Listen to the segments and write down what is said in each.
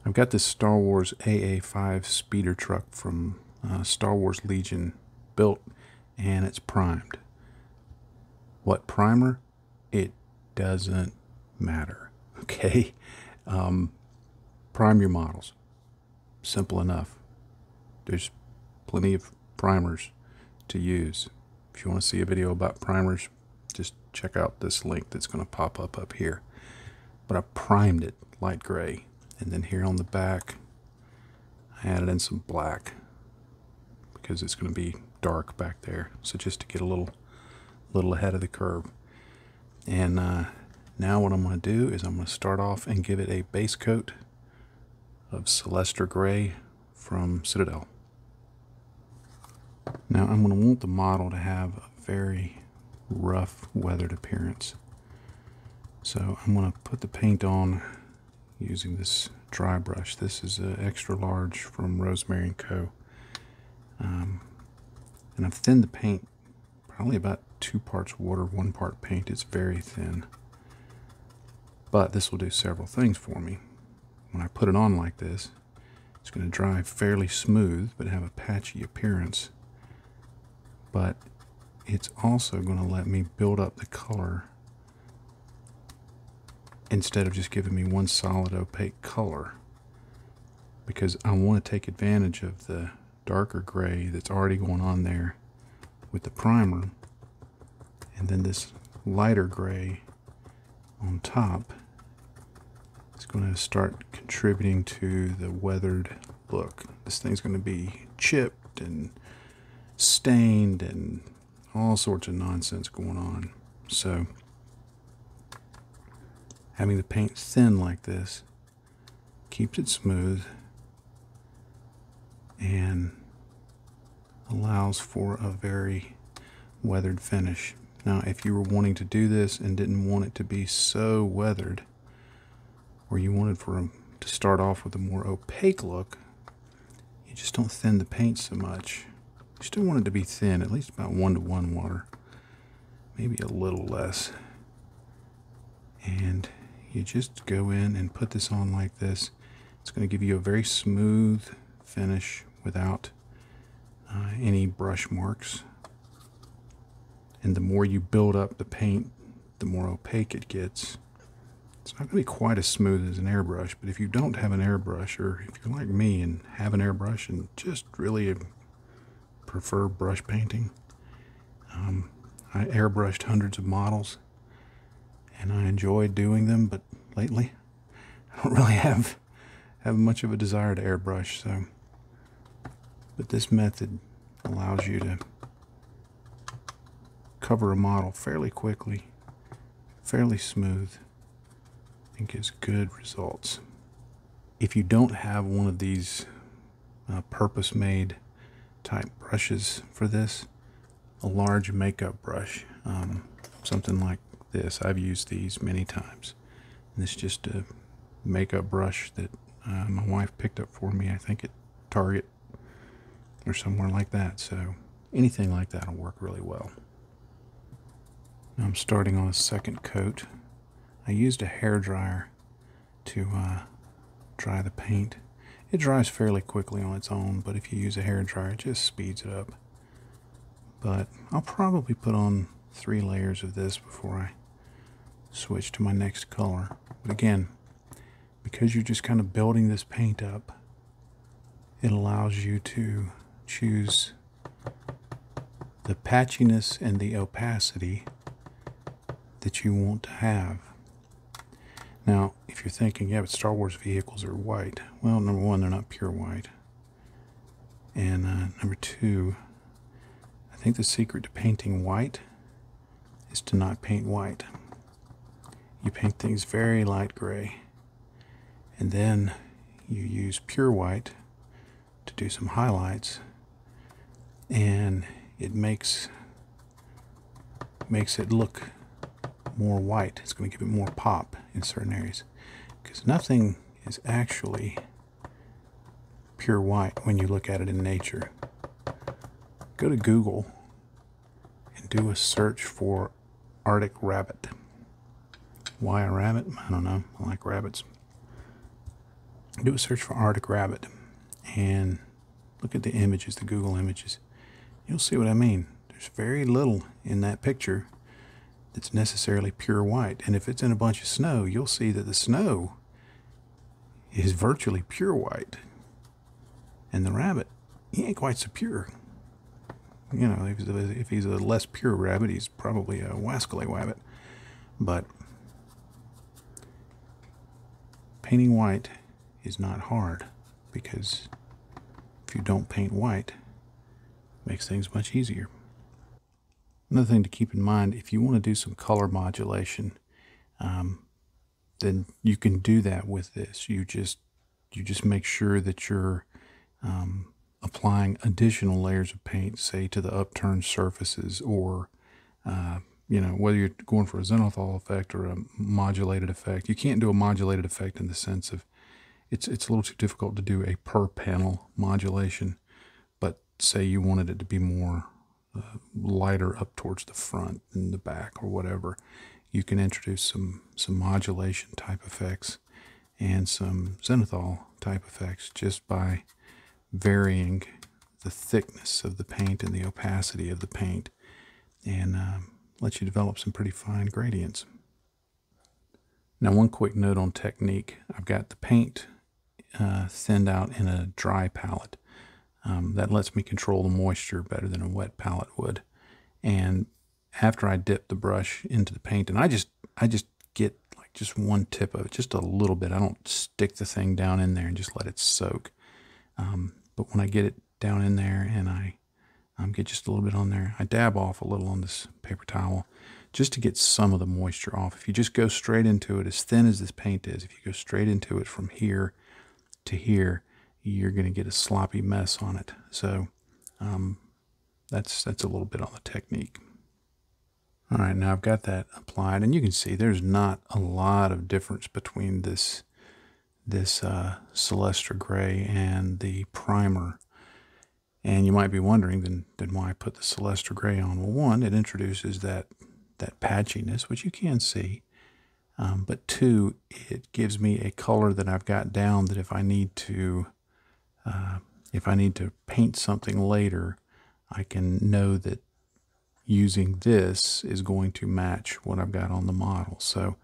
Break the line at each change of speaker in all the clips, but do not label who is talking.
I've got this Star Wars A-A5 speeder truck from Star Wars Legion built, and it's primed. What primer? It doesn't matter, okay? Prime your models. Simple enough. There's plenty of primers to use. If you want to see a video about primers, just check out this link that's going to pop up here. But I primed it light gray, and then here on the back I added in some black because it's going to be dark back there, so just to get a little ahead of the curve. And now what I'm going to do is I'm going to start off and give it a base coat of Celestar Gray from Citadel. Now I'm going to want the model to have a very rough, weathered appearance. So I'm going to put the paint on using this dry brush. This is an extra large from Rosemary & Co. And I've thinned the paint probably about 2 parts water, 1 part paint. It's very thin. But this will do several things for me. When I put it on like this, it's going to dry fairly smooth but have a patchy appearance. But it's also going to let me build up the color instead of just giving me one solid opaque color, because I want to take advantage of the darker gray that's already going on there with the primer, and then this lighter gray on top is going to start contributing to the weathered look. This thing's going to be chipped and stained and all sorts of nonsense going on. So having the paint thin like this keeps it smooth and allows for a very weathered finish. Now, if you were wanting to do this and didn't want it to be so weathered, or you wanted for them to start off with a more opaque look, you just don't thin the paint so much. You still want it to be thin, at least about 1:1 water, maybe a little less. And you just go in and put this on like this. It's going to give you a very smooth finish without any brush marks. And the more you build up the paint, the more opaque it gets. It's not going to be quite as smooth as an airbrush, but if you don't have an airbrush, or if you're like me and have an airbrush and just really prefer brush painting, I airbrushed hundreds of models and I enjoy doing them, but lately I don't really have much of a desire to airbrush. So, but this method allows you to cover a model fairly quickly, fairly smooth, and gives good results. If you don't have one of these purpose-made type brushes for this, a large makeup brush, something like this, I've used these many times. And it's just a makeup brush that my wife picked up for me, I think at Target or somewhere like that. So anything like that will work really well. Now I'm starting on a second coat. I used a hairdryer to dry the paint. It dries fairly quickly on its own, but if you use a hairdryer, it just speeds it up. But I'll probably put on 3 layers of this before I switch to my next color. But again, because you're just kind of building this paint up, it allows you to choose the patchiness and the opacity that you want to have. Now, if you're thinking, yeah, but Star Wars vehicles are white. Well, number one, they're not pure white. And number two, I think the secret to painting white is to not paint white. You paint things very light gray, and then you use pure white to do some highlights, and it makes it look more white. It's going to give it more pop in certain areas, because nothing is actually pure white when you look at it in nature. Go to Google and do a search for Arctic rabbit. Why a rabbit? I don't know. I like rabbits. do a search for Arctic rabbit and look at the images, the Google images. You'll see what I mean. There's very little in that picture that's necessarily pure white. And if it's in a bunch of snow, you'll see that the snow is virtually pure white. And the rabbit, he ain't quite so pure. You know, if he's a less pure rabbit, he's probably a wascally rabbit. But painting white is not hard, because if you don't paint white, it makes things much easier. Another thing to keep in mind, if you want to do some color modulation, then you can do that with this. You just make sure that you're applying additional layers of paint, say to the upturned surfaces, or you know, whether you're going for a zenithal effect or a modulated effect. You can't do a modulated effect in the sense of it's a little too difficult to do a per panel modulation. But say you wanted it to be more lighter up towards the front and the back or whatever, you can introduce some modulation type effects and some zenithal type effects just by varying the thickness of the paint and the opacity of the paint, and let you develop some pretty fine gradients. Now, one quick note on technique. I've got the paint thinned out in a dry palette. That lets me control the moisture better than a wet palette would. And after I dip the brush into the paint, and I just get like just one tip of it, just a little bit. I don't stick the thing down in there and just let it soak. But when I get it down in there and I get just a little bit on there, I dab off a little on this paper towel just to get some of the moisture off. If you just go straight into it, as thin as this paint is, if you go straight into it from here to here, you're going to get a sloppy mess on it. So that's a little bit on the technique. All right, now I've got that applied, and you can see there's not a lot of difference between this Celestra Gray and the primer. And you might be wondering, then why put the Celestra Gray on? Well, one, it introduces that patchiness, which you can see. But two, it gives me a color that I've got down that if I need to paint something later, I can know that using this is going to match what I've got on the model. So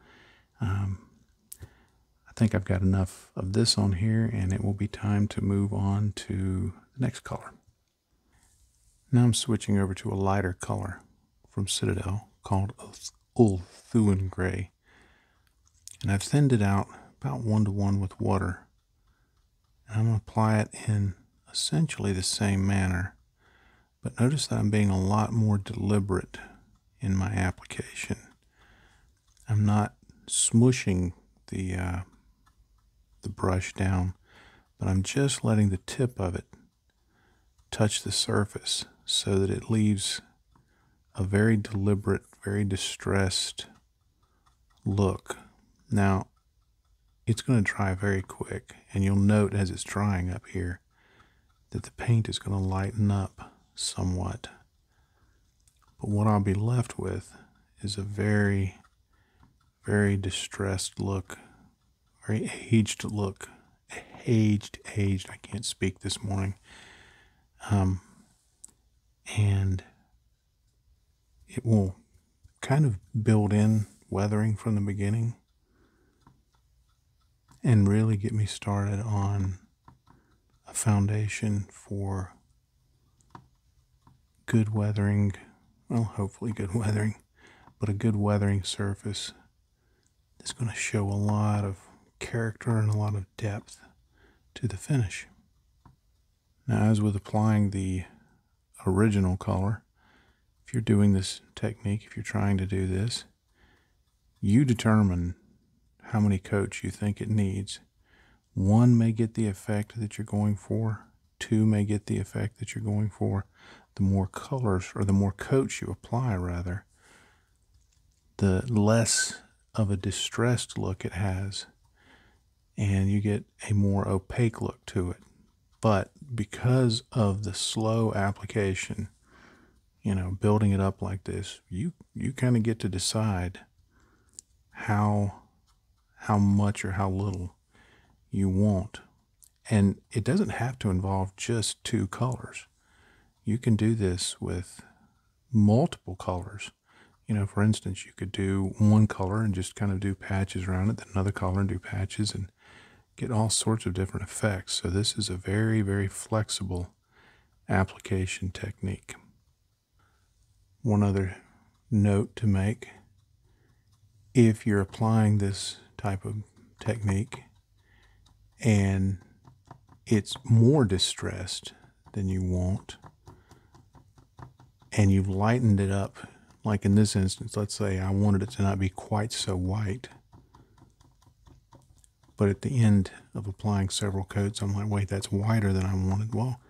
I think I've got enough of this on here, and it will be time to move on to the next color. Now I'm switching over to a lighter color from Citadel called Ulthuan Gray. And I've thinned it out about 1:1 with water. And I'm going to apply it in essentially the same manner. But notice that I'm being a lot more deliberate in my application. I'm not smushing the brush down, but I'm just letting the tip of it touch the surface so that it leaves a very deliberate, very distressed look. Now, it's going to dry very quick, and you'll note as it's drying up here that the paint is going to lighten up somewhat. But what I'll be left with is a very, very distressed look, very aged look. Aged, I can't speak this morning. And it will kind of build in weathering from the beginning and really get me started on a foundation for good weathering, well, hopefully good weathering, but a good weathering surface that's going to show a lot of character and a lot of depth to the finish. Now, as with applying the original color, if you're doing this technique, if you're trying to do this, you determine how many coats you think it needs. One may get the effect that you're going for. Two may get the effect that you're going for. The more colors, or the more coats you apply, rather, the less of a distressed look it has, and you get a more opaque look to it. But because of the slow application, you know, building it up like this, you kind of get to decide how much or how little you want And it doesn't have to involve just two colors. You can do this with multiple colors. You know, for instance, you could do one color and just kind of do patches around it, then another color and do patches, and get all sorts of different effects. So this is a very, very flexible application technique. One other note to make: if you're applying this type of technique and it's more distressed than you want, and you've lightened it up, like in this instance, let's say I wanted it to not be quite so white, but at the end of applying several coats, I'm like, wait, that's whiter than I wanted. Well,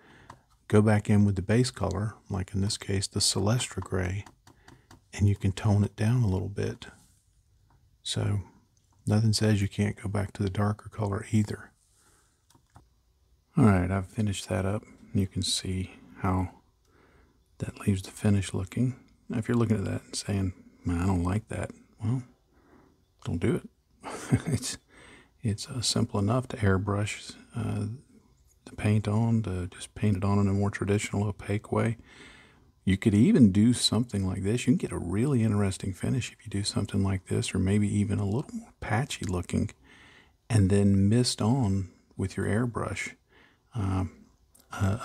go back in with the base color, like in this case, the Celestra Gray, and you can tone it down a little bit. So nothing says you can't go back to the darker color either. All right, I've finished that up. You can see how that leaves the finish looking. Now, if you're looking at that and saying, man, I don't like that, well, don't do it. It's simple enough to airbrush the paint on, to just paint it on in a more traditional opaque way. You could even do something like this. You can get a really interesting finish if you do something like this, or maybe even a little more patchy looking, and then mist on with your airbrush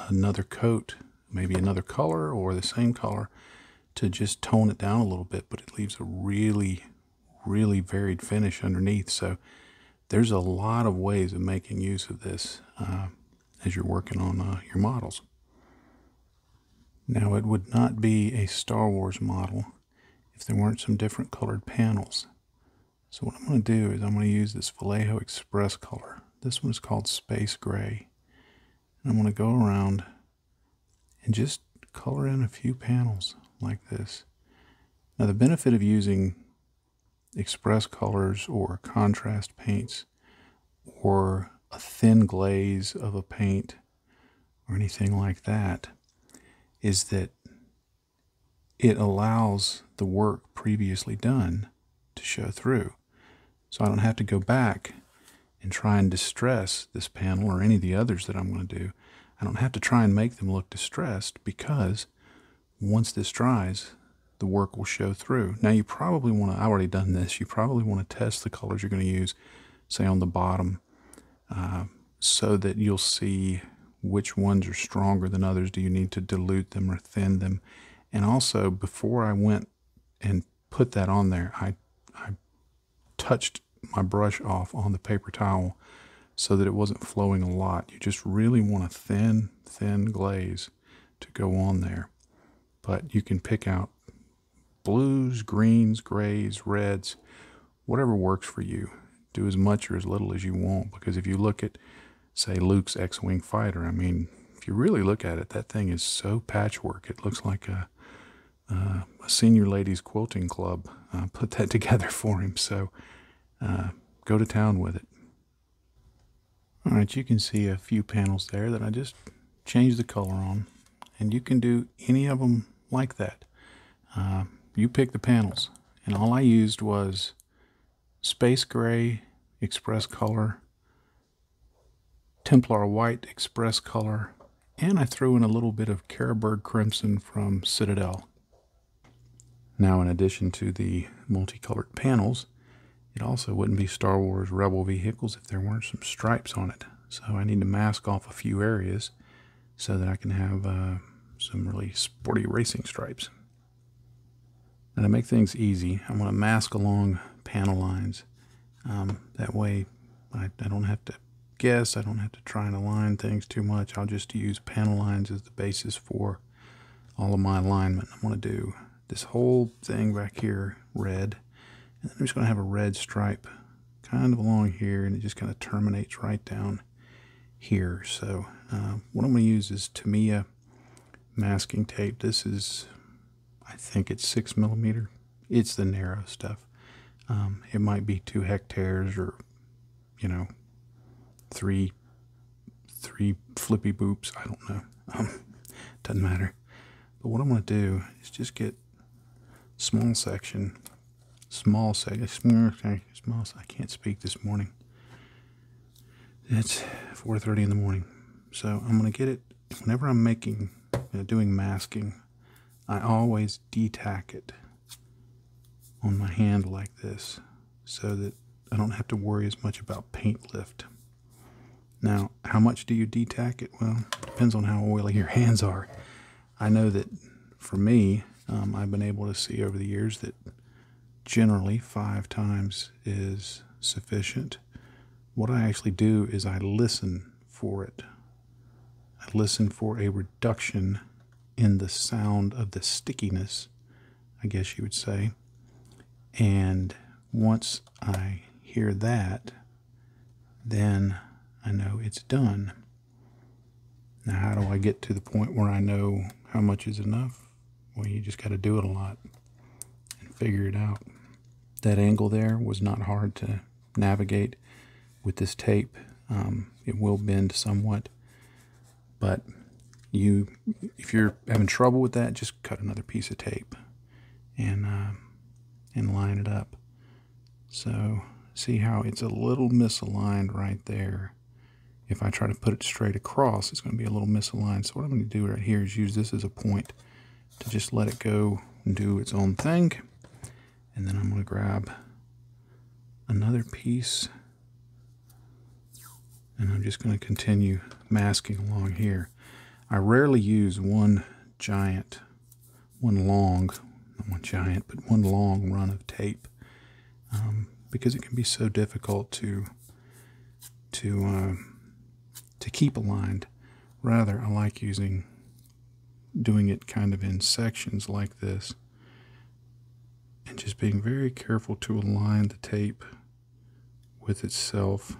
another coat, maybe another color or the same color, to just tone it down a little bit, but it leaves a really, really varied finish underneath. So there's a lot of ways of making use of this as you're working on your models. Now, it would not be a Star Wars model if there weren't some different colored panels. So what I'm going to do is I'm going to use this Vallejo Express color. This one is called Space Gray. And I'm going to go around and just color in a few panels like this. Now, the benefit of using express colors or contrast paints or a thin glaze of a paint or anything like that is that it allows the work previously done to show through. So I don't have to go back and try and distress this panel or any of the others that I'm going to do. I don't have to try and make them look distressed, because once this dries, the work will show through. Now, you probably want to, I've already done this, you probably want to test the colors you're going to use, say on the bottom, so that you'll see which ones are stronger than others. Do you need to dilute them or thin them? And also, before I went and put that on there, I touched my brush off on the paper towel so that it wasn't flowing a lot. You just really want a thin glaze to go on there. But you can pick out blues, greens, grays, reds, whatever works for you. Do as much or as little as you want, because if you look at, say, Luke's X-Wing fighter, I mean, if you really look at it, that thing is so patchwork. It looks like a senior ladies quilting club put that together for him. So go to town with it. All right, you can see a few panels there that I just changed the color on, and you can do any of them like that. You pick the panels, and all I used was Space Gray Express Color, Templar White Express Color, and I threw in a little bit of Carroburg Crimson from Citadel. Now, in addition to the multicolored panels, it also wouldn't be Star Wars Rebel vehicles if there weren't some stripes on it. So I need to mask off a few areas so that I can have some really sporty racing stripes. And to make things easy, I'm going to mask along panel lines. That way I don't have to guess, I don't have to try and align things too much. I'll just use panel lines as the basis for all of my alignment. I'm going to do this whole thing back here red. And I'm just going to have a red stripe kind of along here, and it just kind of terminates right down here. So what I'm going to use is Tamiya masking tape. This is, I think it's 6mm. It's the narrow stuff. It might be 2 hectares or, you know, three flippy boops. I don't know. Doesn't matter. But what I'm going to do is just get small section. I can't speak this morning. It's 4:30 in the morning, so I'm going to get it. Whenever I'm doing masking, I always detack it on my hand like this so that I don't have to worry as much about paint lift. Now, how much do you detack it? Well, it depends on how oily your hands are. I know that for me, I've been able to see over the years that generally 5 times is sufficient. What I actually do is I listen for it. I listen for a reduction in the sound of the stickiness, I guess you would say. And once I hear that, then I know it's done. Now, how do I get to the point where I know how much is enough? Well, you just got to do it a lot and figure it out. That angle there was not hard to navigate with this tape. It will bend somewhat, but if you're having trouble with that, just cut another piece of tape and line it up. So see how it's a little misaligned right there. If I try to put it straight across, it's going to be a little misaligned. So what I'm going to do right here is use this as a point to just let it go and do its own thing. And then I'm going to grab another piece, and I'm just going to continue masking along here. I rarely use one long run of tape because it can be so difficult to keep aligned. Rather, I like doing it kind of in sections like this, and just being very careful to align the tape with itself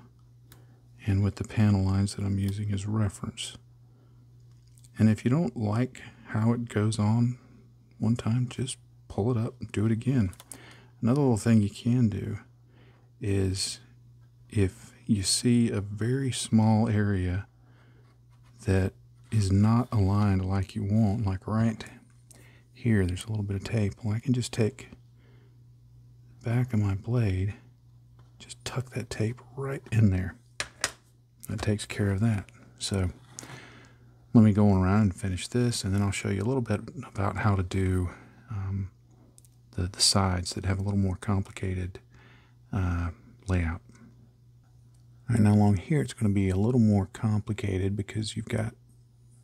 and with the panel lines that I'm using as reference. And if you don't like how it goes on one time, just pull it up and do it again. Another little thing you can do is, if you see a very small area that is not aligned like you want, like right here, there's a little bit of tape. Well, I can just take the back of my blade, just tuck that tape right in there. That takes care of that. So let me go around and finish this, and then I'll show you a little bit about how to do the sides that have a little more complicated layout. All right, now along here it's going to be a little more complicated because you've got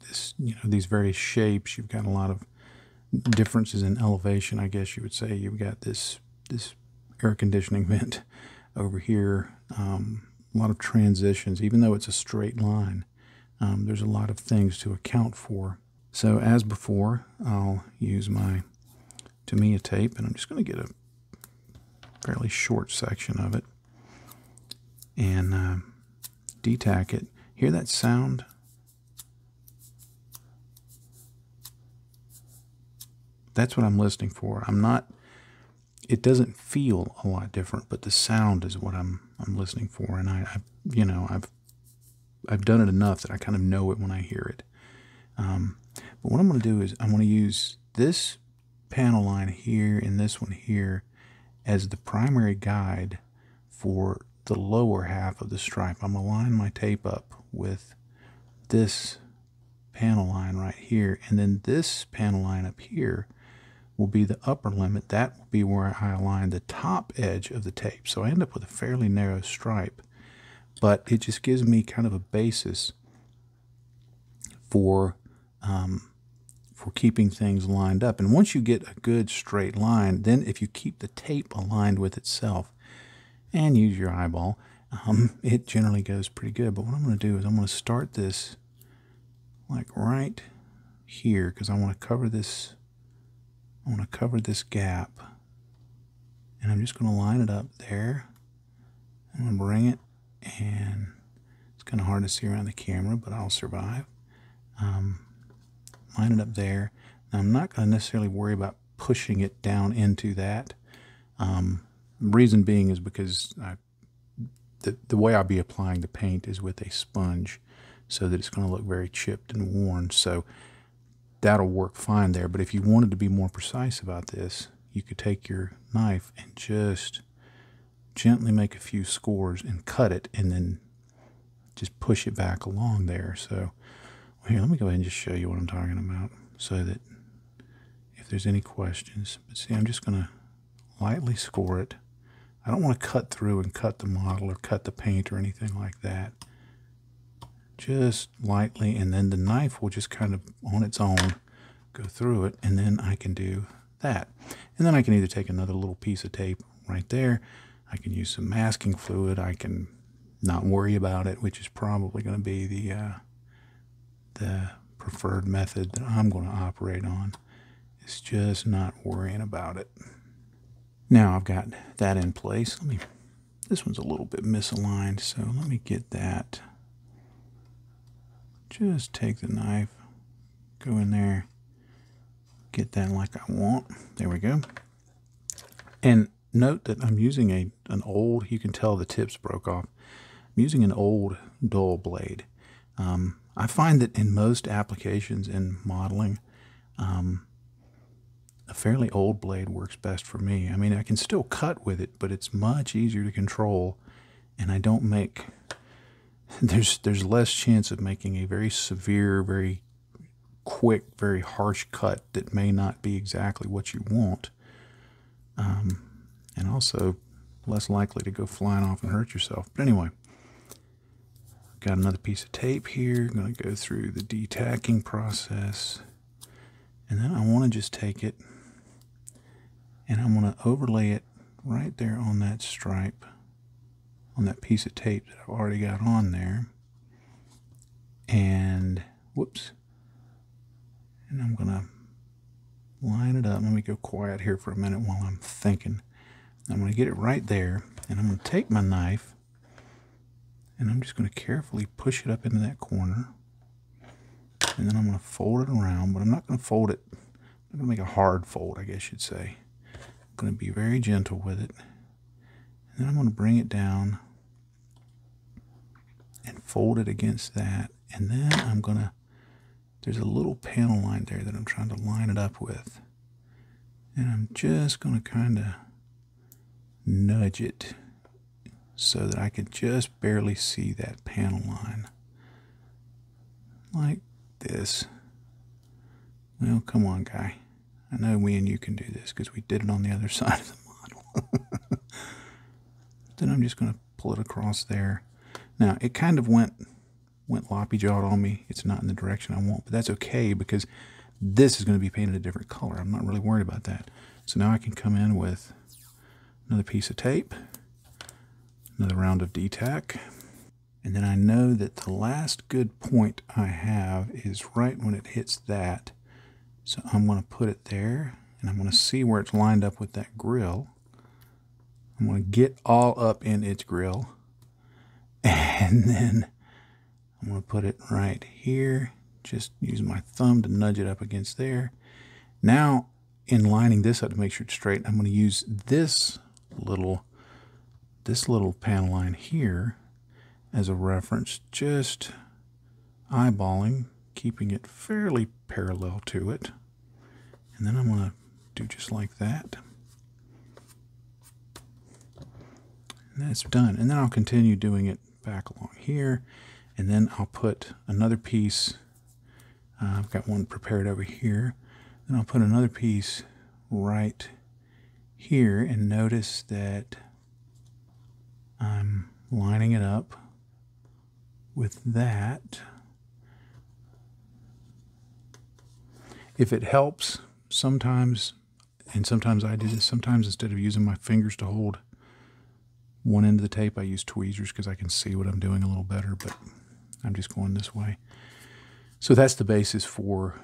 this, these various shapes. You've got a lot of differences in elevation, I guess you would say. You've got this air conditioning vent over here. A lot of transitions, even though it's a straight line. There's a lot of things to account for. So as before, I'll use my Tamiya tape, and I'm just going to get a fairly short section of it and detack it. Hear that sound? That's what I'm listening for. It doesn't feel a lot different, but the sound is what I'm listening for. And I've done it enough that I kind of know it when I hear it. But what I'm going to do is I'm going to use this panel line here and this one here as the primary guide for the lower half of the stripe. I'm going to line my tape up with this panel line right here, and then this panel line up here will be the upper limit. That will be where I align the top edge of the tape. So I end up with a fairly narrow stripe, but it just gives me kind of a basis for keeping things lined up. And once you get a good straight line, then if you keep the tape aligned with itself and use your eyeball, it generally goes pretty good. But what I'm going to do is I'm going to start this like right here, because I want to cover this. I want to cover this gap, and I'm just going to line it up there. I'm going to bring it, and it's kind of hard to see around the camera, but I'll survive. Line it up there. Now, I'm not going to necessarily worry about pushing it down into that. Reason being is because the way I'll be applying the paint is with a sponge, so that it's going to look very chipped and worn. So that'll work fine there. But if you wanted to be more precise about this, you could take your knife and just gently make a few scores and cut it, and then just push it back along there. So here, let me go ahead and just show you what I'm talking about so that if there's any questions. But see, I'm just going to lightly score it. I don't want to cut through and cut the model or cut the paint or anything like that. Just lightly, and then the knife will just kind of on its own go through it, and then I can do that. And then I can either take another little piece of tape right there. I can use some masking fluid. I can not worry about it, which is probably going to be the preferred method that I'm going to operate on. It's just not worrying about it. Now I've got that in place. This one's a little bit misaligned, so let me get that. Just take the knife, go in there, get that like I want. There we go. And note that I'm using an old, you can tell the tips broke off. I'm using an old dull blade. I find that in most applications in modeling, a fairly old blade works best for me. I mean, I can still cut with it, but it's much easier to control, and I don't make, there's less chance of making a very severe, very quick, very harsh cut that may not be exactly what you want. And also less likely to go flying off and hurt yourself. But anyway, got another piece of tape here. I'm going to go through the detacking process. And then I want to just take it and I'm going to overlay it right there on that stripe, on that piece of tape that I've already got on there. And, whoops. And I'm going to line it up. Let me go quiet here for a minute while I'm thinking. I'm going to get it right there, and I'm going to take my knife, and I'm just going to carefully push it up into that corner. And then I'm going to fold it around, but I'm not going to fold it. I'm going to make a hard fold, I guess you'd say. I'm going to be very gentle with it. And then I'm going to bring it down and fold it against that. And then I'm going to, there's a little panel line there that I'm trying to line it up with. And I'm just going to kind of nudge it so that I can just barely see that panel line. Like this. Well, come on, guy. I know me and you can do this because we did it on the other side of the model. Then I'm just going to pull it across there. Now, it kind of went loppy-jawed on me. It's not in the direction I want, but that's okay because this is going to be painted a different color. I'm not really worried about that. So now I can come in with another piece of tape, another round of detack, and then I know that the last good point I have is right when it hits that. So I'm going to put it there, and I'm going to see where it's lined up with that grill. I'm going to get all up in its grill, and then I'm going to put it right here. Just use my thumb to nudge it up against there. Now, in lining this up to make sure it's straight, I'm going to use this little panel line here as a reference, just eyeballing, keeping it fairly parallel to it. And then I'm going to do just like that. And that's done. And then I'll continue doing it back along here. And then I'll put another piece. I've got one prepared over here. Then I'll put another piece right here, and notice that I'm lining it up with that. If it helps, sometimes I do this, sometimes instead of using my fingers to hold one end of the tape, I use tweezers because I can see what I'm doing a little better, but I'm just going this way. So that's the basis for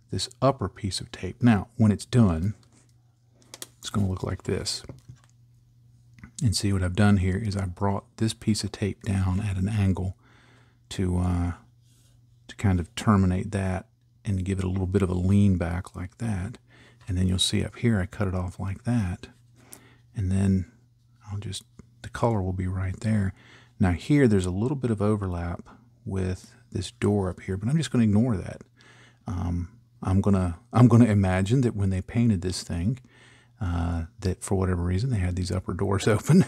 this upper piece of tape. Now, when it's done, it's going to look like this. And see what I've done here is I brought this piece of tape down at an angle to kind of terminate that and give it a little bit of a lean back like that. And then you'll see up here I cut it off like that. And then the color will be right there. Now here there's a little bit of overlap with this door up here, but I'm just going to ignore that. I'm gonna imagine that when they painted this thing, that for whatever reason they had these upper doors open,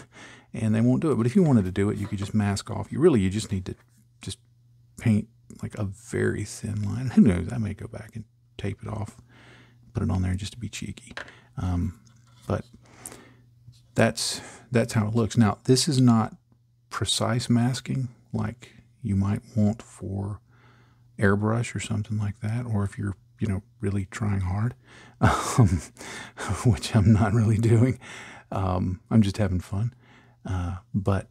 and they won't do it. But if you wanted to do it, you could just mask off. You just need to paint like a very thin line. Who knows? I may go back and tape it off, put it on there just to be cheeky. But that's how it looks. Now, this is not precise masking like you might want for airbrush or something like that, or if you're, you know, really trying hard, which I'm not really doing. I'm just having fun. But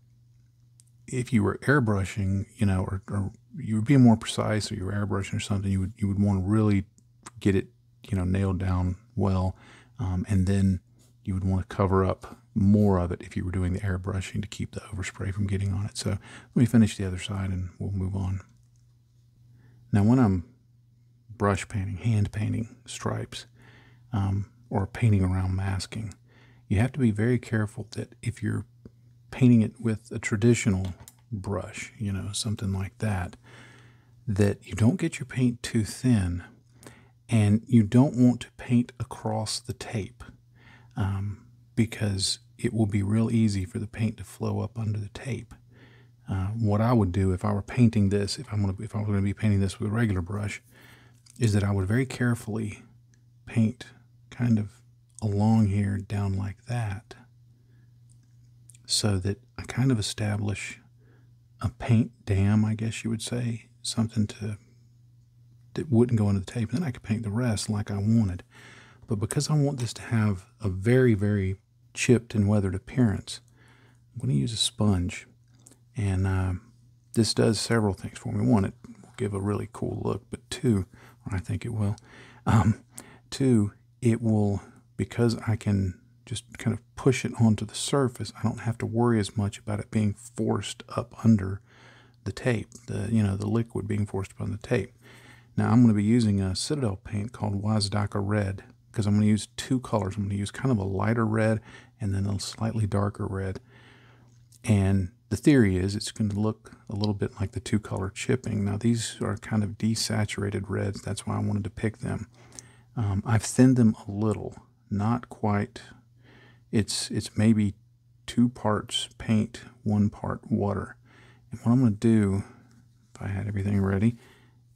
if you were airbrushing, you know, or you were being more precise, or you were airbrushing or something, you would want to really get it, you know, nailed down well, and then you would want to cover up more of it if you were doing the airbrushing to keep the overspray from getting on it. So let me finish the other side and we'll move on. Now, when I'm brush painting, hand painting stripes, or painting around masking, you have to be very careful that if you're painting it with a traditional brush, you know, something like that, that you don't get your paint too thin, and you don't want to paint across the tape, because it will be real easy for the paint to flow up under the tape. What I would do if I were painting this, if I was going to be painting this with a regular brush, is that I would very carefully paint kind of along here down like that, so that I kind of establish a paint dam, I guess you would say, something that wouldn't go into the tape. And then I could paint the rest like I wanted. But because I want this to have a very, very chipped and weathered appearance, I'm going to use a sponge. And this does several things for me. One, it will give a really cool look, but two, or I think it will, two, it will, because I can just kind of push it onto the surface, I don't have to worry as much about it being forced up under the tape, the liquid being forced up on the tape. Now, I'm going to be using a Citadel paint called Wazdaka Red, because I'm going to use two colors. I'm going to use kind of a lighter red and then a slightly darker red. And the theory is it's going to look a little bit like the two-color chipping. Now, these are kind of desaturated reds. That's why I wanted to pick them. I've thinned them a little, not quite. It's maybe 2 parts paint, 1 part water. And what I'm going to do, if I had everything ready,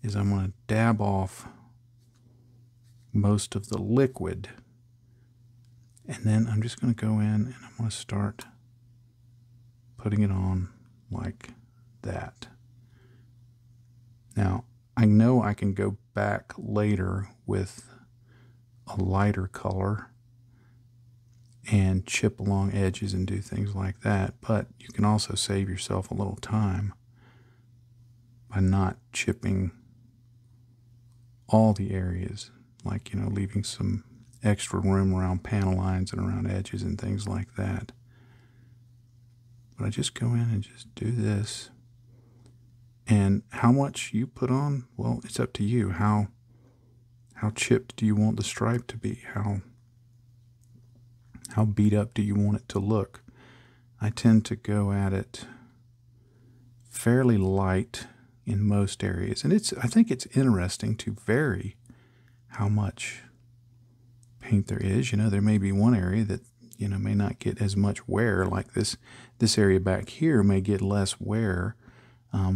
is I'm going to dab off most of the liquid, and then I'm just going to go in and I'm going to start putting it on like that. Now, I know I can go back later with a lighter color and chip along edges and do things like that, but you can also save yourself a little time by not chipping all the areas, like, you know, leaving some extra room around panel lines and around edges and things like that. But I just go in and just do this. And how much you put on, well, it's up to you. How chipped do you want the stripe to be? How beat up do you want it to look? I tend to go at it fairly light in most areas. And I think it's interesting to vary how much paint there is. You know, there may be one area that, you know, may not get as much wear, like this area back here may get less wear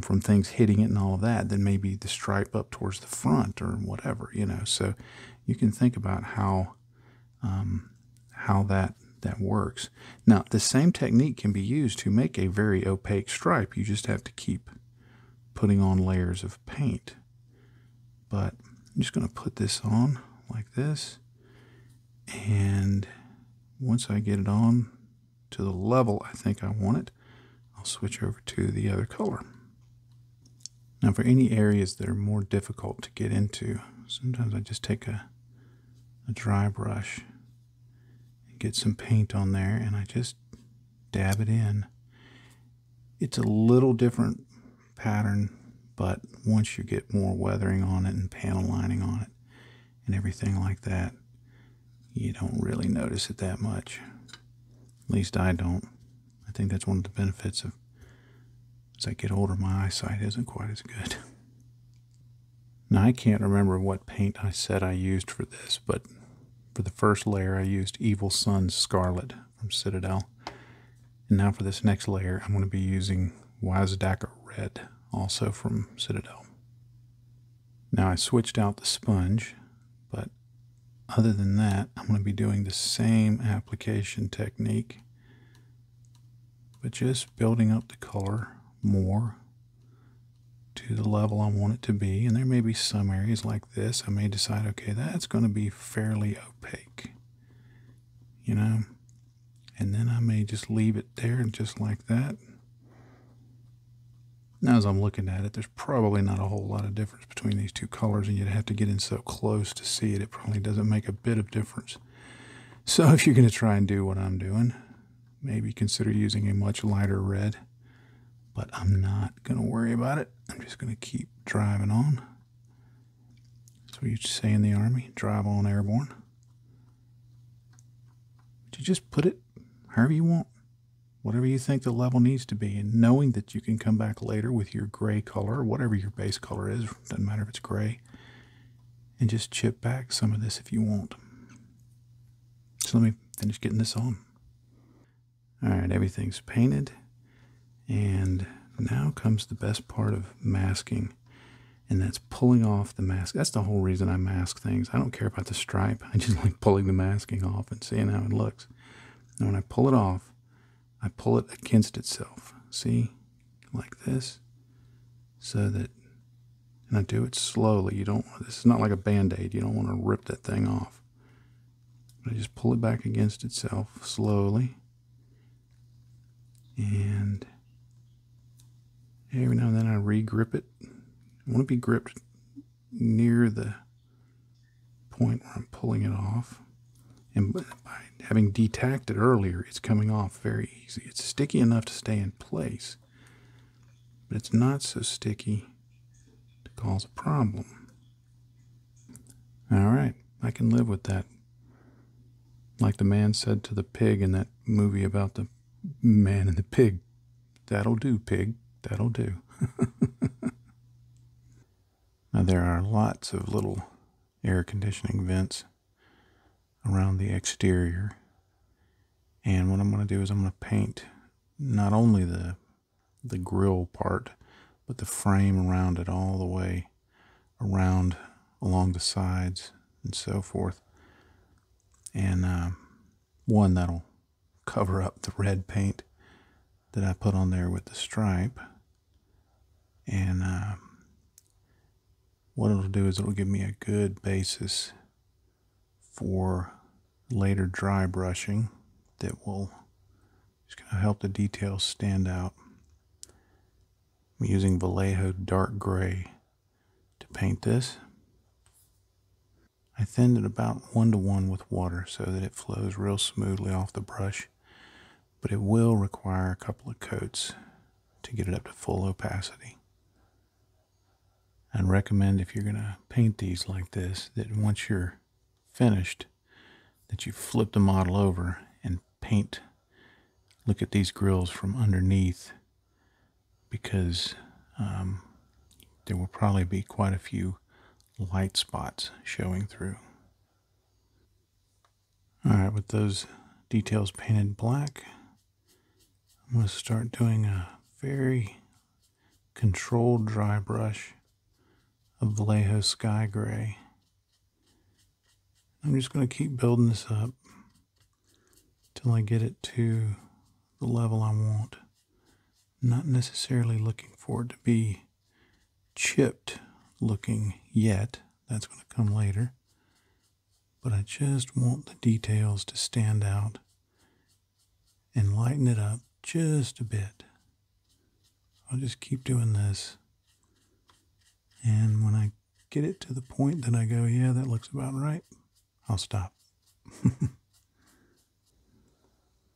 from things hitting it and all of that than maybe the stripe up towards the front or whatever, you know. So you can think about how that works. Now, the same technique can be used to make a very opaque stripe. You just have to keep putting on layers of paint. But I'm just going to put this on like this, and once I get it on to the level I think I want it, I'll switch over to the other color. Now, for any areas that are more difficult to get into, sometimes I just take a dry brush and get some paint on there, and I just dab it in. It's a little different pattern, but once you get more weathering on it and panel lining on it and everything like that, you don't really notice it that much. At least I don't. I think that's one of the benefits of, as I get older, my eyesight isn't quite as good. Now, I can't remember what paint I said I used for this, but for the first layer I used Evil Sun's Scarlet from Citadel. And now for this next layer I'm going to be using Wazdaka Red also from Citadel. Now I switched out the sponge, but other than that, I'm going to be doing the same application technique, but just building up the color more to the level I want it to be. And there may be some areas like this I may decide, okay, that's going to be fairly opaque, you know, and then I may just leave it there just like that. Now as I'm looking at it, there's probably not a whole lot of difference between these two colors, and you'd have to get in so close to see it. It probably doesn't make a bit of difference. So if you're going to try and do what I'm doing, maybe consider using a much lighter red, but I'm not going to worry about it. I'm just going to keep driving on. That's what you say in the Army, drive on airborne. But you just put it however you want, whatever you think the level needs to be, and knowing that you can come back later with your gray color, or whatever your base color is, doesn't matter if it's gray, and just chip back some of this if you want. So let me finish getting this on. Alright, everything's painted, and now comes the best part of masking, and that's pulling off the mask. That's the whole reason I mask things. I don't care about the stripe. I just like pulling the masking off and seeing how it looks. And when I pull it off, I pull it against itself. See? Like this. So that, and I do it slowly. You don't, this is not like a Band-Aid. You don't want to rip that thing off. I just pull it back against itself slowly. And every now and then I re-grip it. I want to be gripped near the point where I'm pulling it off. And by having detacked it earlier, it's coming off very easy. It's sticky enough to stay in place, but it's not so sticky to cause a problem. All right, I can live with that. Like the man said to the pig in that movie about the man and the pig, "That'll do, pig, that'll do." Now there are lots of little air conditioning vents around the exterior, and what I'm going to do is I'm going to paint not only the grill part, but the frame around it all the way around along the sides and so forth. And one that'll cover up the red paint that I put on there with the stripe, and what it'll do is it'll give me a good basis for later dry brushing that will just kind of help the details stand out. I'm using Vallejo dark gray to paint this. I thinned it about 1:1 with water so that it flows real smoothly off the brush, but it will require a couple of coats to get it up to full opacity. I'd recommend, if you're going to paint these like this, that once you're finished, that you flip the model over and paint. Look at these grills from underneath, because there will probably be quite a few light spots showing through. Alright, with those details painted black, I'm going to start doing a very controlled dry brush of Vallejo Sky Gray. I'm just going to keep building this up till I get it to the level I want. Not necessarily looking for it to be chipped looking yet. That's going to come later. But I just want the details to stand out and lighten it up just a bit. I'll just keep doing this. And when I get it to the point that I go, yeah, that looks about right, I'll stop.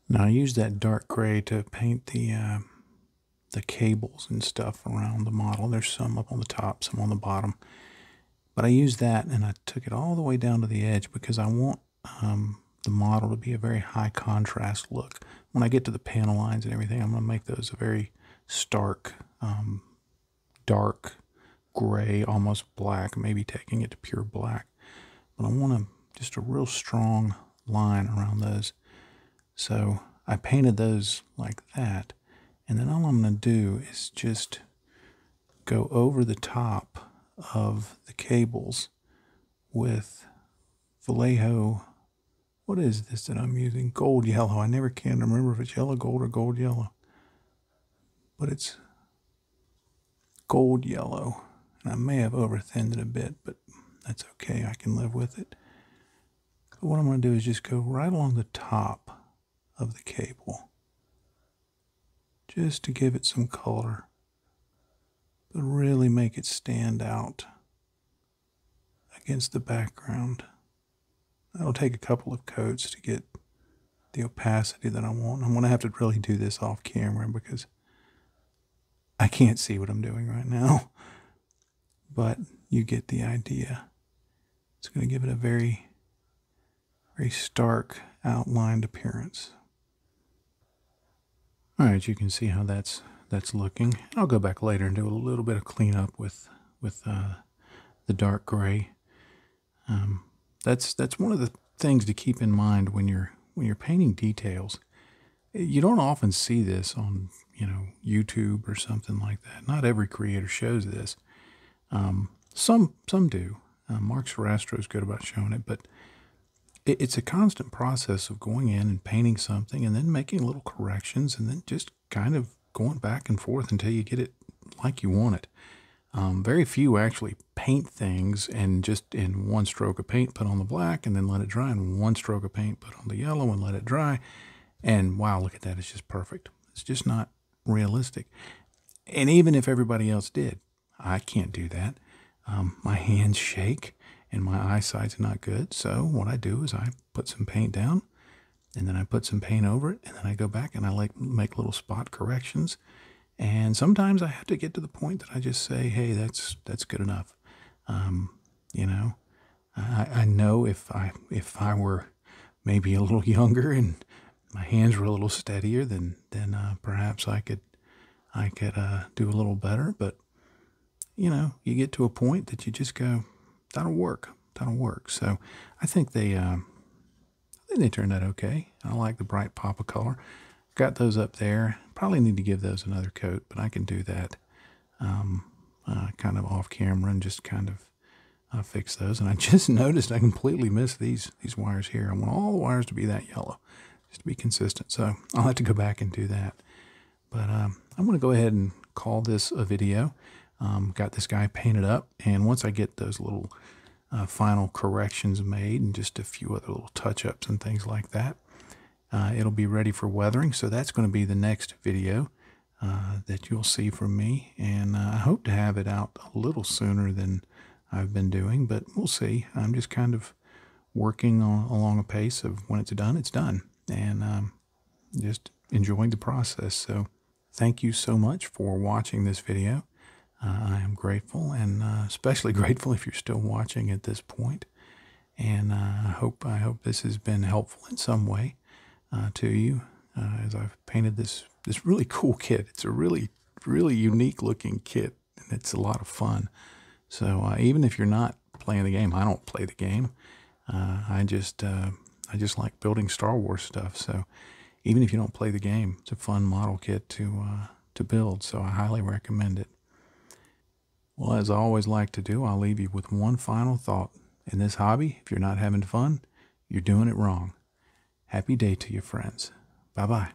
Now I use that dark gray to paint the cables and stuff around the model. There's some up on the top, some on the bottom. But I used that and I took it all the way down to the edge because I want the model to be a very high contrast look. When I get to the panel lines and everything, I'm going to make those a very stark, dark gray, almost black, maybe taking it to pure black. But I want just a real strong line around those. So I painted those like that. And then all I'm going to do is just go over the top of the cables with Vallejo. What is this that I'm using? Gold yellow. I never can remember if it's yellow gold or gold yellow. But it's gold yellow. And I may have over-thinned it a bit, but that's okay. I can live with it. So what I'm going to do is just go right along the top of the cable, just to give it some color, but really make it stand out against the background. That'll take a couple of coats to get the opacity that I want. I'm going to have to really do this off camera because I can't see what I'm doing right now, but you get the idea. It's going to give it a very, very stark outlined appearance. All right, you can see how that's looking. I'll go back later and do a little bit of cleanup with the dark gray. That's one of the things to keep in mind when you're painting details. You don't often see this on YouTube or something like that. Not every creator shows this. Some do. Mark Sarastro is good about showing it, but it's a constant process of going in and painting something and then making little corrections and then just kind of going back and forth until you get it like you want it. Very few actually paint things and just in one stroke of paint put on the black and then let it dry, and one stroke of paint put on the yellow and let it dry. And wow, look at that. It's just perfect. It's just not realistic. And even if everybody else did, I can't do that. My hands shake and my eyesight's not good. So what I do is I put some paint down and then I put some paint over it, and then I go back and I make little spot corrections. And sometimes I have to get to the point that I just say, hey, that's good enough. I know if I were maybe a little younger and my hands were a little steadier, then perhaps I could do a little better. But you get to a point that you just go, that'll work. So I think they turned out okay. I like the bright pop of color. Got those up there. Probably need to give those another coat, but I can do that kind of off camera and just kind of fix those. And I just noticed I completely missed these wires here. I want all the wires to be that yellow, just to be consistent. So I'll have to go back and do that. But I'm going to go ahead and call this a video. Got this guy painted up, and once I get those little final corrections made and just a few other little touch-ups and things like that, it'll be ready for weathering. So that's going to be the next video that you'll see from me, and I hope to have it out a little sooner than I've been doing, but we'll see. I'm just kind of working along a pace of when it's done, and just enjoying the process. So thank you so much for watching this video. I am grateful, and especially grateful if you're still watching at this point. And I hope this has been helpful in some way to you as I've painted this really cool kit. It's a really unique looking kit, and it's a lot of fun. So even if you're not playing the game, I don't play the game. I just like building Star Wars stuff. So even if you don't play the game, it's a fun model kit to build. So I highly recommend it. Well, as I always like to do, I'll leave you with one final thought. In this hobby, if you're not having fun, you're doing it wrong. Happy day to you, friends. Bye-bye.